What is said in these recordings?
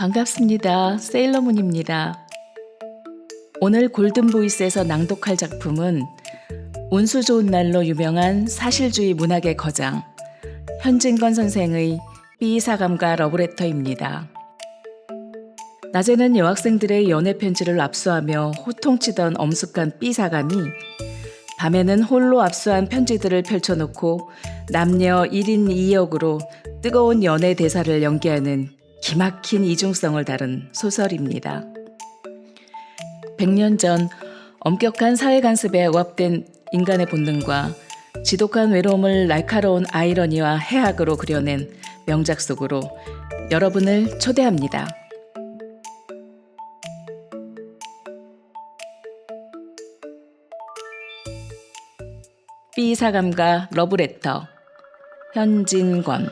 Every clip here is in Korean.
반갑습니다. 세일러문입니다. 오늘 골든보이스에서 낭독할 작품은 운수 좋은 날로 유명한 사실주의 문학의 거장 현진건 선생의 삐사감과 러브레터입니다. 낮에는 여학생들의 연애 편지를 압수하며 호통치던 엄숙한 삐사감이 밤에는 홀로 압수한 편지들을 펼쳐놓고 남녀 1인 2역으로 뜨거운 연애 대사를 연기하는 기막힌 이중성을 다룬 소설입니다. 100년 전 엄격한 사회 간섭에 억압된 인간의 본능과 지독한 외로움을 날카로운 아이러니와 해악으로 그려낸 명작 속으로 여러분을 초대합니다. 삐사감과 러브레터 현진건.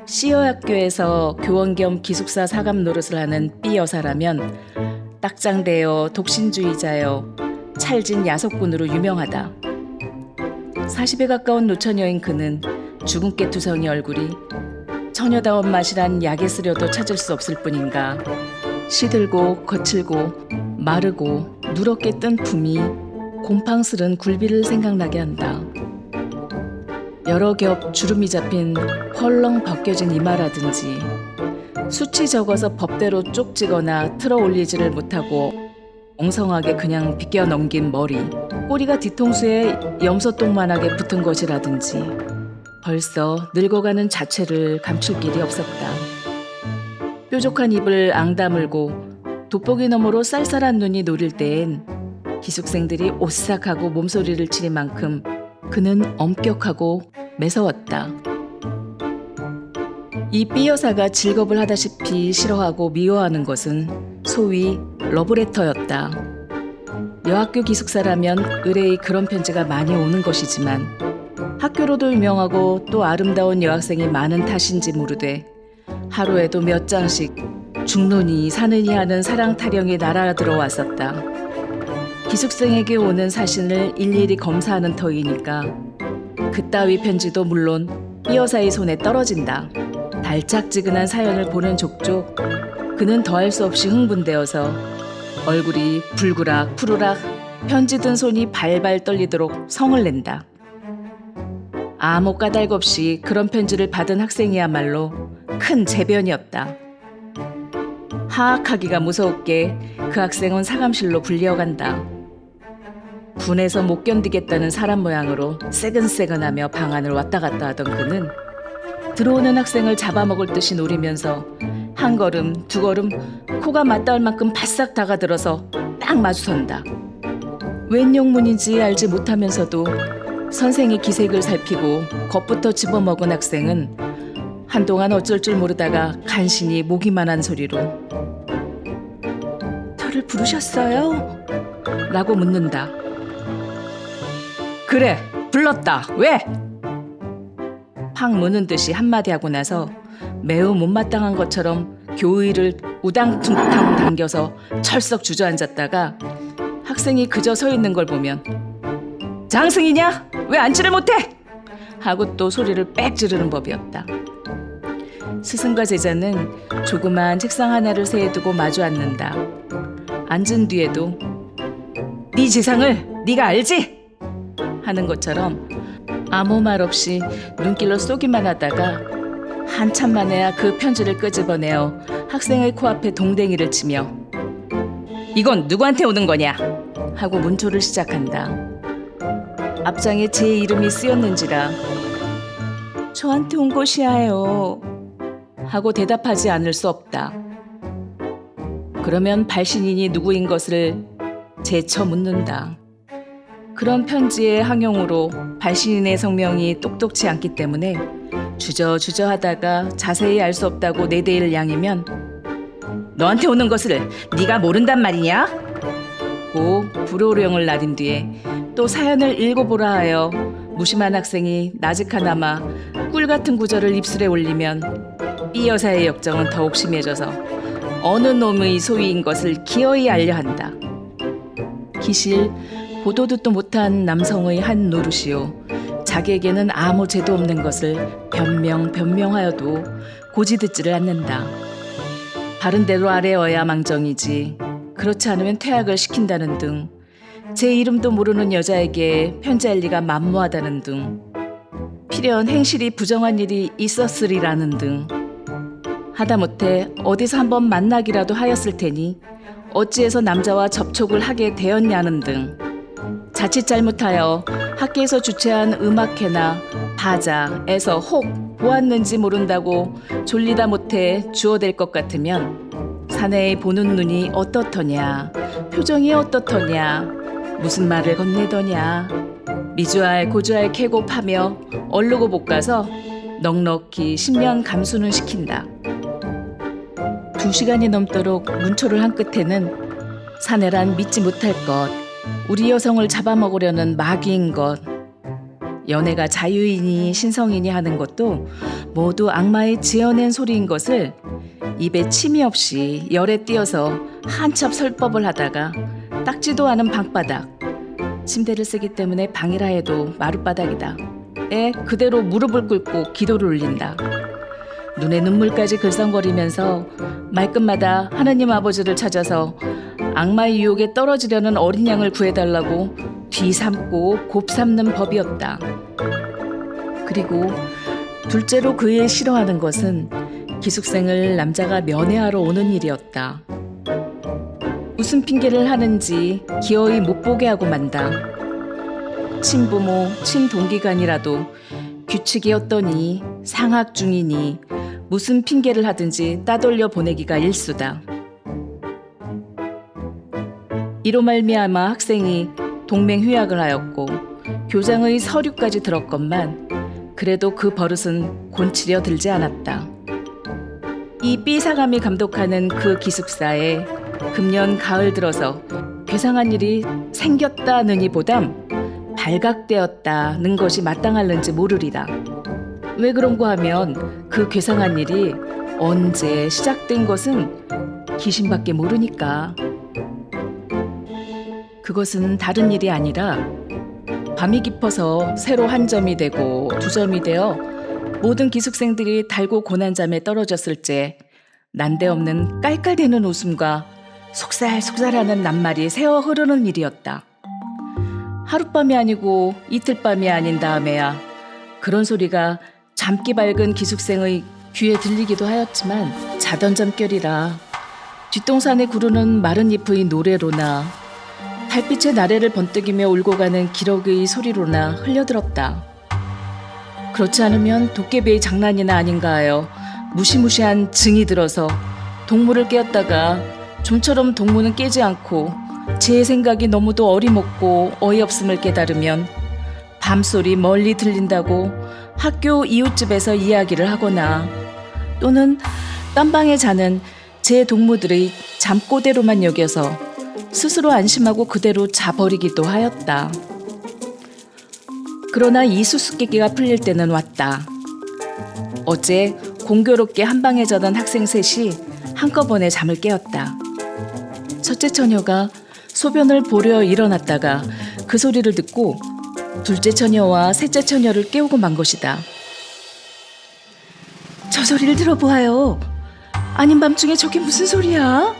C여학교에서 교원 겸 기숙사 사감 노릇을 하는 B여사라면 딱장대여 독신주의자여 찰진 야속꾼으로 유명하다. 40에 가까운 노처녀인 그는 주근깨 투성이 얼굴이 처녀다운 맛이란 약에 쓰려도 찾을 수 없을 뿐인가 시들고 거칠고 마르고 누렇게 뜬 품이 곰팡스런 굴비를 생각나게 한다. 여러 겹 주름이 잡힌 헐렁 벗겨진 이마라든지 수치 적어서 법대로 쪽지거나 틀어 올리지를 못하고 엉성하게 그냥 빗겨 넘긴 머리, 꼬리가 뒤통수에 염소똥만하게 붙은 것이라든지 벌써 늙어가는 자체를 감출 길이 없었다. 뾰족한 입을 앙다물고 돋보기 너머로 쌀쌀한 눈이 노릴 때엔 기숙생들이 오싹하고 몸소리를 치릴 만큼 그는 엄격하고 매서웠다. 이 B여사가 직업을 하다시피 싫어하고 미워하는 것은 소위 러브레터였다. 여학교 기숙사라면 의뢰의 그런 편지가 많이 오는 것이지만 학교로도 유명하고 또 아름다운 여학생이 많은 탓인지 모르되 하루에도 몇 장씩 죽노니 사느니 하는 사랑 타령이 날아 들어왔었다. 기숙생에게 오는 사신을 일일이 검사하는 터이니까 그따위 편지도 물론 B여사의 손에 떨어진다. 달짝지근한 사연을 보는 족족 그는 더할 수 없이 흥분되어서 얼굴이 불구락 푸르락 편지 든 손이 발발 떨리도록 성을 낸다. 아무 까닭 없이 그런 편지를 받은 학생이야말로 큰 재변이었다. 하악하기가 무서웠게 그 학생은 사감실로 불려간다. 분해서 못 견디겠다는 사람 모양으로 새근새근하며 방 안을 왔다 갔다 하던 그는 들어오는 학생을 잡아먹을 듯이 노리면서 한 걸음 두 걸음 코가 맞닿을 만큼 바싹 다가들어서 딱 마주선다. 웬 영문인지 알지 못하면서도 선생의 기색을 살피고 겁부터 집어먹은 학생은 한동안 어쩔 줄 모르다가 간신히 목이만한 소리로 저를 부르셨어요? 라고 묻는다. 그래, 불렀다. 왜? 팍 무는 듯이 한마디 하고 나서 매우 못마땅한 것처럼 교의를 우당퉁탕 당겨서 철썩 주저앉았다가 학생이 그저 서 있는 걸 보면 장승이냐? 왜 앉지를 못해? 하고 또 소리를 빽 지르는 법이었다. 스승과 제자는 조그만 책상 하나를 세두고 마주 앉는다. 앉은 뒤에도 네 지상을 네가 알지? 하는 것처럼 아무 말 없이 눈길로 쏘기만 하다가 한참 만에야 그 편지를 끄집어내어 학생의 코앞에 동댕이를 치며 이건 누구한테 오는 거냐? 하고 문초를 시작한다. 앞장에 제 이름이 쓰였는지라 저한테 온 것이야요 하고 대답하지 않을 수 없다. 그러면 발신인이 누구인 것을 재쳐 묻는다. 그런 편지의 항용으로 발신인의 성명이 똑똑치 않기 때문에 주저주저 하다가 자세히 알 수 없다고 내대일 양이면 너한테 오는 것을 네가 모른단 말이냐? 고 불호령을 나린 뒤에 또 사연을 읽어보라 하여 무심한 학생이 나직하나마 꿀같은 구절을 입술에 올리면 B여사의 역정은 더욱 심해져서 어느 놈의 소위인 것을 기어이 알려 한다. 기실 보도 듣도 못한 남성의 한 노릇이요 자기에게는 아무 죄도 없는 것을 변명하여도 고지 듣지를 않는다. 바른 대로 아래어야 망정이지 그렇지 않으면 퇴학을 시킨다는 등 제 이름도 모르는 여자에게 편지할 리가 만무하다는 등 필연 행실이 부정한 일이 있었으리라는 등 하다못해 어디서 한번 만나기라도 하였을 테니 어찌해서 남자와 접촉을 하게 되었냐는 등 자칫 잘못하여 학교에서 주최한 음악회나 바자에서 혹 보았는지 모른다고 졸리다 못해 주워댈 것 같으면 사내의 보는 눈이 어떻더냐, 표정이 어떻더냐, 무슨 말을 건네더냐, 미주알 고주알 캐고 파며 얼르고 볶아서 넉넉히 10년 감수는 시킨다. 2시간이 넘도록 문초를 한 끝에는 사내란 믿지 못할 것, 우리 여성을 잡아먹으려는 마귀인 것, 연애가 자유이니 신성이니 하는 것도 모두 악마의 지어낸 소리인 것을 입에 침이 없이 열에 띄어서 한참 설법을 하다가 닦지도 않은 방바닥, 침대를 쓰기 때문에 방이라 해도 마룻바닥이다. 에 그대로 무릎을 꿇고 기도를 올린다. 눈에 눈물까지 글썽거리면서 말끝마다 하느님 아버지를 찾아서 악마의 유혹에 떨어지려는 어린 양을 구해달라고 뒤삼고 곱삼는 법이었다. 그리고 둘째로 그의 싫어하는 것은 기숙생을 남자가 면회하러 오는 일이었다. 무슨 핑계를 하는지 기어이 못 보게 하고 만다. 친부모, 친동기간이라도 규칙이었더니 상학 중이니 무슨 핑계를 하든지 따돌려 보내기가 일수다. 이로 말미암아 학생이 동맹휴학을 하였고 교장의 서류까지 들었건만 그래도 그 버릇은 곤치려 들지 않았다. 이 B사감이 감독하는 그 기숙사에 금년 가을 들어서 괴상한 일이 생겼다느니 보담 발각되었다는 것이 마땅할는지 모르리라. 왜 그런가 하면 그 괴상한 일이 언제 시작된 것은 귀신밖에 모르니까. 그것은 다른 일이 아니라 밤이 깊어서 새로 한 점이 되고 두 점이 되어 모든 기숙생들이 달고 고난잠에 떨어졌을 때 난데없는 깔깔대는 웃음과 속살속살하는 낱말이 새어 흐르는 일이었다. 하룻밤이 아니고 이틀밤이 아닌 다음에야 그런 소리가 잠기 밝은 기숙생의 귀에 들리기도 하였지만 자던 잠결이라 뒷동산에 구르는 마른 잎의 노래로나 달빛의 나래를 번뜩이며 울고 가는 기러기의 소리로나 흘려들었다. 그렇지 않으면 도깨비의 장난이나 아닌가 하여 무시무시한 증이 들어서 동무를 깨웠다가 좀처럼 동무는 깨지 않고 제 생각이 너무도 어리먹고 어이없음을 깨달으면 밤소리 멀리 들린다고 학교 이웃집에서 이야기를 하거나 또는 딴방에 자는 제 동무들의 잠꼬대로만 여겨서 스스로 안심하고 그대로 자버리기도 하였다. 그러나 이 수수께끼가 풀릴 때는 왔다. 어제 공교롭게 한방에 자던 학생 셋이 한꺼번에 잠을 깨웠다. 첫째 처녀가 소변을 보려 일어났다가 그 소리를 듣고 둘째 처녀와 셋째 처녀를 깨우고 만 것이다. 저 소리를 들어보아요. 아닌 밤중에 저게 무슨 소리야?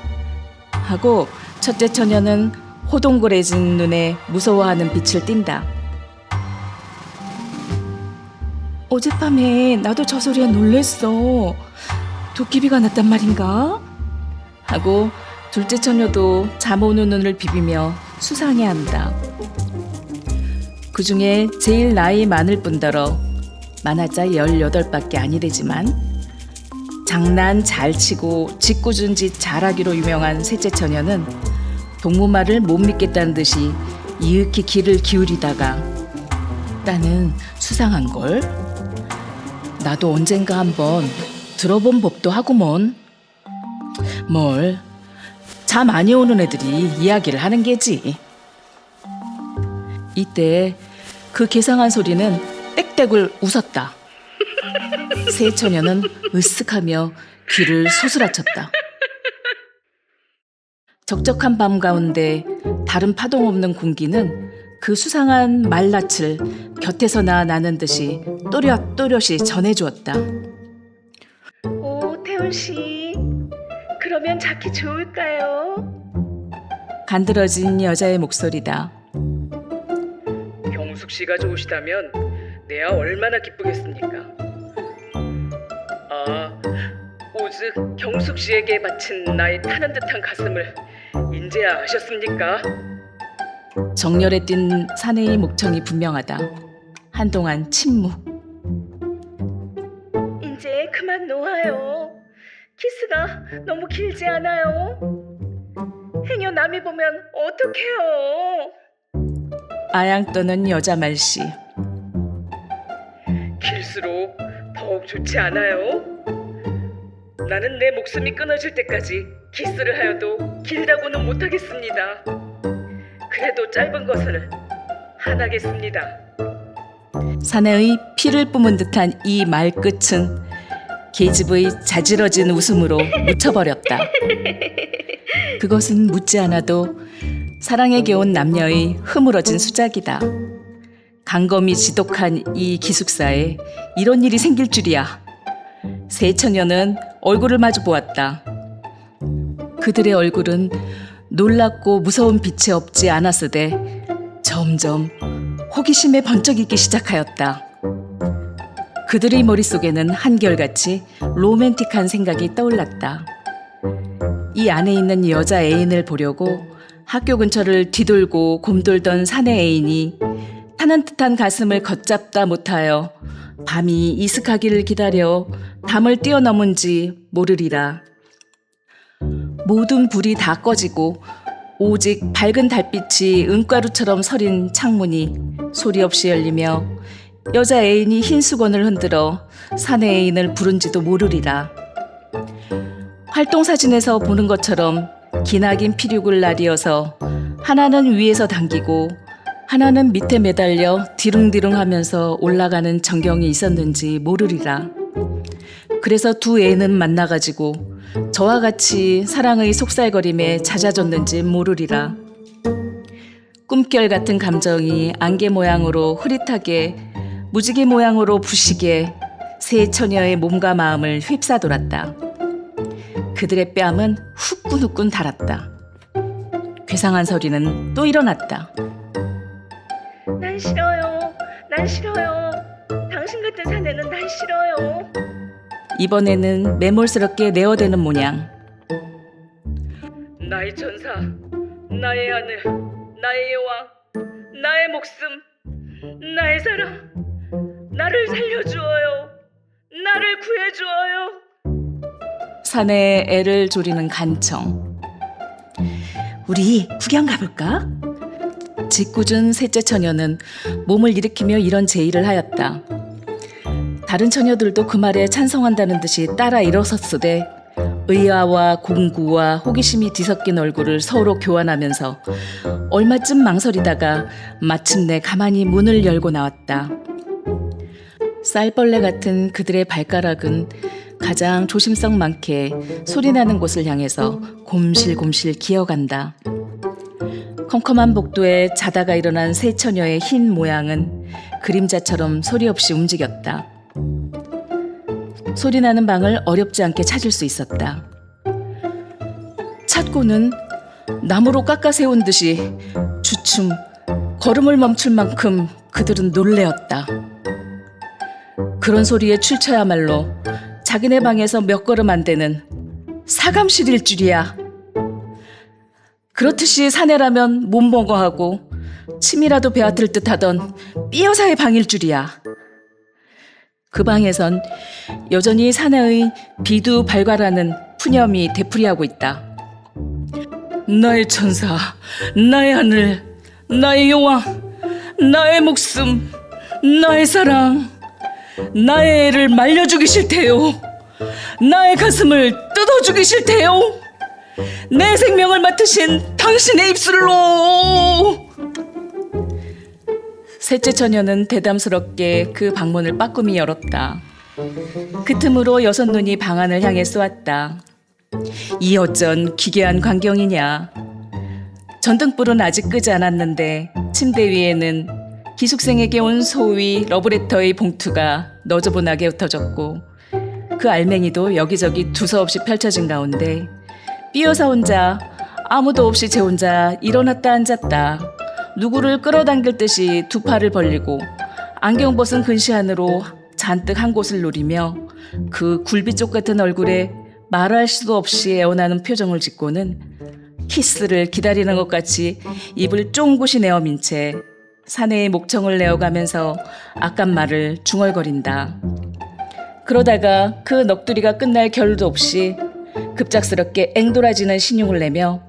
하고 첫째 처녀는 호동그레진 눈에 무서워하는 빛을 띈다. 어젯밤에 나도 저 소리에 놀랬어. 도깨비가 났단 말인가? 하고 둘째 처녀도 잠 오는 눈을 비비며 수상해한다. 그 중에 제일 나이 많을 뿐더러 많아자 18밖에 아니래지만 장난 잘 치고 짓궂은 짓 잘하기로 유명한 셋째 처녀는 동무 말을 못 믿겠다는 듯이 이윽히 귀를 기울이다가 나는 수상한걸? 나도 언젠가 한번 들어본 법도 하구먼. 뭘 잠 많이 오는 애들이 이야기를 하는 게지. 이때 그 괴상한 소리는 땡땡을 웃었다. 새 처녀는 으쓱하며 귀를 소스라쳤다. 적적한 밤 가운데 다른 파동 없는 공기는 그 수상한 말낯을 곁에서나 나는 듯이 또렷또렷이 전해주었다. 오, 태훈 씨. 그러면 자기 좋을까요? 간드러진 여자의 목소리다. 경숙 씨가 좋으시다면 내야 얼마나 기쁘겠습니까? 아, 오직 경숙 씨에게 바친 나의 타는 듯한 가슴을 인제야 아셨습니까? 정열에 띈 사내의 목청이 분명하다. 한동안 침묵. 이제 그만 놓아요. 키스가 너무 길지 않아요? 행여 남이 보면 어떡해요? 아양 떠는 여자 말씨. 길수록 더욱 좋지 않아요? 나는 내 목숨이 끊어질 때까지 키스를 하여도 길다고는 못하겠습니다. 그래도 짧은 것을 하나겠습니다. 사내의 피를 뿜은 듯한 이 말끝은 계집의 자지러진 웃음으로 묻혀버렸다. 그것은 묻지 않아도 사랑에 겨운 남녀의 흐물어진 수작이다. 강검이 지독한 이 기숙사에 이런 일이 생길 줄이야. 세 처녀는 얼굴을 마주 보았다. 그들의 얼굴은 놀랍고 무서운 빛이 없지 않았으되 점점 호기심에 번쩍이기 시작하였다. 그들의 머릿속에는 한결같이 로맨틱한 생각이 떠올랐다. 이 안에 있는 여자 애인을 보려고 학교 근처를 뒤돌고 곰돌던 사내 애인이 타는 듯한 가슴을 걷잡다 못하여 밤이 이슥하기를 기다려 담을 뛰어넘은지 모르리라. 모든 불이 다 꺼지고 오직 밝은 달빛이 은가루처럼 서린 창문이 소리 없이 열리며 여자 애인이 흰 수건을 흔들어 사내 애인을 부른지도 모르리라. 활동사진에서 보는 것처럼 기나긴 피륙을 나뉘어서 하나는 위에서 당기고 하나는 밑에 매달려 디릉디릉하면서 올라가는 전경이 있었는지 모르리라. 그래서 두 애는 만나가지고 저와 같이 사랑의 속살거림에 잦아졌는지 모르리라. 꿈결 같은 감정이 안개 모양으로 흐릿하게 무지개 모양으로 부시게 세 처녀의 몸과 마음을 휩싸돌았다. 그들의 뺨은 후끈후끈 달았다. 괴상한 소리는 또 일어났다. 난 싫어요. 난 싫어요. 당신 같은 사내는 난 싫어요. 이번에는 매몰스럽게 내어대는 모양. 나의 전사, 나의 하늘, 나의 여왕, 나의 목숨, 나의 사랑, 나를 살려주어요. 나를 구해주어요. 사내에 애를 조리는 간청. 우리 구경 가볼까? 짓궂은 셋째 처녀는 몸을 일으키며 이런 제의를 하였다. 다른 처녀들도 그 말에 찬성한다는 듯이 따라 일어섰으되 의아와 공구와 호기심이 뒤섞인 얼굴을 서로 교환하면서 얼마쯤 망설이다가 마침내 가만히 문을 열고 나왔다. 쌀벌레 같은 그들의 발가락은 가장 조심성 많게 소리나는 곳을 향해서 곰실곰실 기어간다. 컴컴한 복도에 자다가 일어난 세 처녀의 흰 모양은 그림자처럼 소리 없이 움직였다. 소리나는 방을 어렵지 않게 찾을 수 있었다. 찾고는 나무로 깎아 세운 듯이 주춤 걸음을 멈출 만큼 그들은 놀래었다. 그런 소리에 출처야말로 자기네 방에서 몇 걸음 안 되는 사감실일 줄이야. 그렇듯이 사내라면 몸먹어하고 침이라도 베앗을 듯하던 삐여사의 방일 줄이야. 그 방에선 여전히 사내의 비두발괄하는 푸념이 되풀이하고 있다. 나의 천사, 나의 하늘, 나의 여왕, 나의 목숨, 나의 사랑, 나의 애를 말려 죽이실 테요. 나의 가슴을 뜯어 죽이실 테요. 내 생명을 맡으신 당신의 입술로. 셋째 처녀는 대담스럽게 그 방문을 빠꾸미 열었다. 그 틈으로 여섯 눈이 방 안을 향해 쏘았다. 이 어쩐 기괴한 광경이냐. 전등불은 아직 끄지 않았는데 침대 위에는 기숙생에게 온 소위 러브레터의 봉투가 너저분하게 흩어졌고 그 알맹이도 여기저기 두서없이 펼쳐진 가운데 삐어사 혼자 아무도 없이 제 혼자 일어났다 앉았다 누구를 끌어당길 듯이 두 팔을 벌리고 안경 벗은 근시안으로 잔뜩 한 곳을 노리며 그 굴비쪽 같은 얼굴에 말할 수도 없이 애원하는 표정을 짓고는 키스를 기다리는 것 같이 입을 쫑긋이 내어민 채 사내의 목청을 내어가면서 아깐 말을 중얼거린다. 그러다가 그 넋두리가 끝날 겨를도 없이 급작스럽게 앵돌아지는 신용을 내며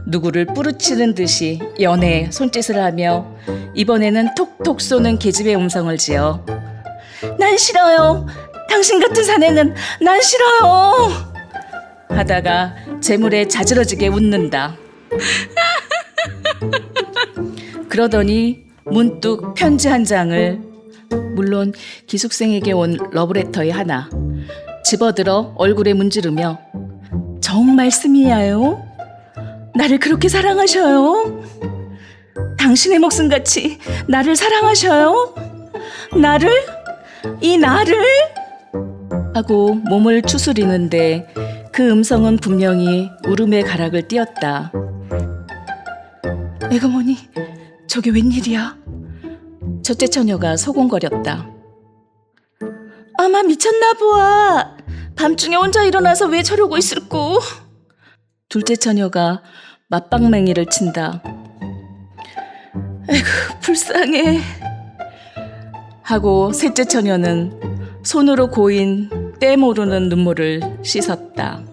누구를 뿌리치는 듯이 연애 손짓을 하며 이번에는 톡톡 쏘는 계집애 음성을 지어 난 싫어요. 당신 같은 사내는 난 싫어요. 하다가 재물에 자지러지게 웃는다. 그러더니 문득 편지 한 장을 물론 기숙생에게 온 러브레터의 하나 집어들어 얼굴에 문지르며 정말 스미야요? 나를 그렇게 사랑하셔요? 당신의 목숨같이 나를 사랑하셔요? 나를? 이 나를? 하고 몸을 추스리는데 그 음성은 분명히 울음의 가락을 띄었다. 에그머니, 저게 웬일이야? 첫째 처녀가 소곤거렸다. 아마 미쳤나 보아. 밤중에 혼자 일어나서 왜 저러고 있을꼬? 둘째 처녀가 맞방맹이를 친다. 에구, 불쌍해. 하고 셋째 처녀는 손으로 고인 때 모르는 눈물을 씻었다.